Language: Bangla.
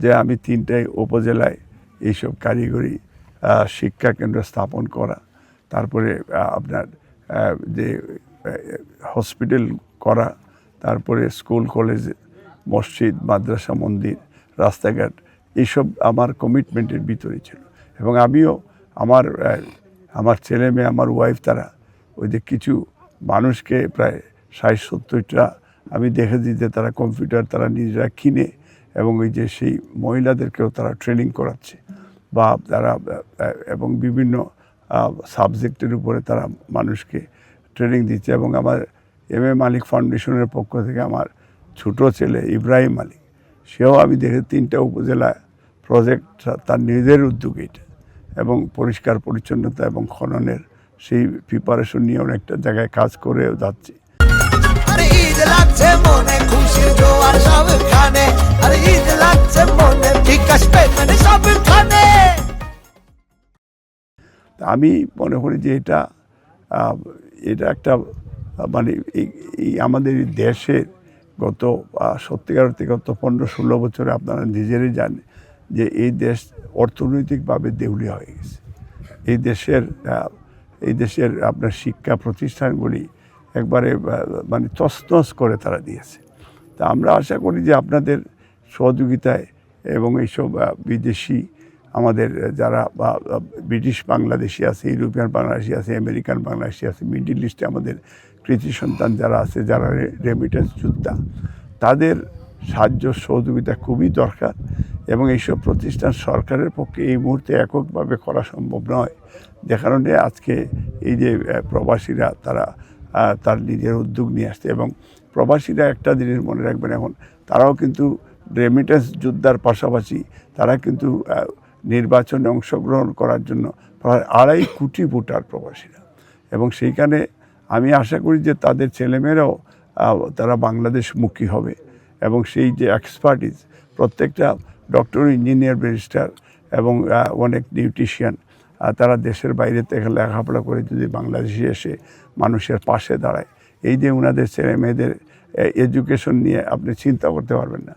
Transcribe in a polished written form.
যে আমি 3টায় উপজেলায় এইসব কারিগরি শিক্ষা কেন্দ্র স্থাপন করা, তারপরে আপনার যে হসপিটাল করা, তারপরে স্কুল কলেজ মসজিদ মাদ্রাসা মন্দির রাস্তাঘাট, এইসব আমার কমিটমেন্টের ভিতরে ছিল। এবং আমিও আমার ছেলে মেয়ে আমার ওয়াইফ তারা ওই যে কিছু মানুষকে প্রায় 60-70টা আমি দেখে দিতে তারা কম্পিউটার তারা নিজেরা কিনে এবং ওই যে সেই মহিলাদেরকেও তারা ট্রেনিং করাচ্ছে বা তারা এবং বিভিন্ন সাবজেক্টের উপরে তারা মানুষকে ট্রেনিং দিচ্ছে। এবং আমার মালিক ফাউন্ডেশনের পক্ষ থেকে আমার ছোটো ছেলে ইব্রাহিম মালিক, সেও আমি দেখে 3টা উপজেলা প্রজেক্ট তার নিজের উদ্যোগে এটা এবং পরিষ্কার পরিচ্ছন্নতা এবং খননের সেই প্রিপারেশন নিয়ে অনেকটা জায়গায় কাজ করেও যাচ্ছি। আমি মনে করি যে এটা একটা মানে এই আমাদের দেশের গত সত্যিকার অর্থে গত 15-16 বছরে আপনারা নিজেরাই জানেন যে এই দেশ অর্থনৈতিকভাবে দেউলিয়া হয়ে গেছে। এই দেশের আপনার শিক্ষা প্রতিষ্ঠানগুলি একবারে মানে তছনছ করে তারা দিয়েছে। তা আমরা আশা করি যে আপনাদের সহযোগিতায় এবং এইসব বিদেশি আমাদের যারা ব্রিটিশ বাংলাদেশি আছে, ইউরোপিয়ান বাংলাদেশি আছে, আমেরিকান বাংলাদেশি আছে, মিডল ইস্টে আমাদের কৃতি সন্তান যারা আছে, যারা রেমিটেন্স যোদ্ধা, তাদের সাহায্য সহযোগিতা খুবই দরকার। এবং এইসব প্রতিষ্ঠান সরকারের পক্ষে এই মুহূর্তে এককভাবে করা সম্ভব নয়, যে কারণে আজকে এই যে প্রবাসীরা তারা তার নিজের উদ্যোগ নিয়ে আসছে। এবং প্রবাসীরা একটা জিনিস মনে রাখবেন, এখন তারাও কিন্তু রেমিটেন্স যোদ্ধার পাশাপাশি তারা কিন্তু নির্বাচনে অংশগ্রহণ করার জন্য প্রায় 2.5 কোটি ভোটার প্রবাসীরা। এবং সেইখানে আমি আশা করি যে তাদের ছেলেমেয়েরাও তারা বাংলাদেশমুখী হবে এবং সেই যে এক্সপার্টিস প্রত্যেকটা ডক্টর, ইঞ্জিনিয়ার, ব্যারিস্টার এবং অনেক নিউট্রিশিয়ান তারা দেশের বাইরে থেকে লেখাপড়া করে যদি বাংলাদেশে এসে মানুষের পাশে দাঁড়ায়, এই যে ওনাদের ছেলে মেয়েদের এডুকেশন নিয়ে আপনি চিন্তা করতে পারবেন না।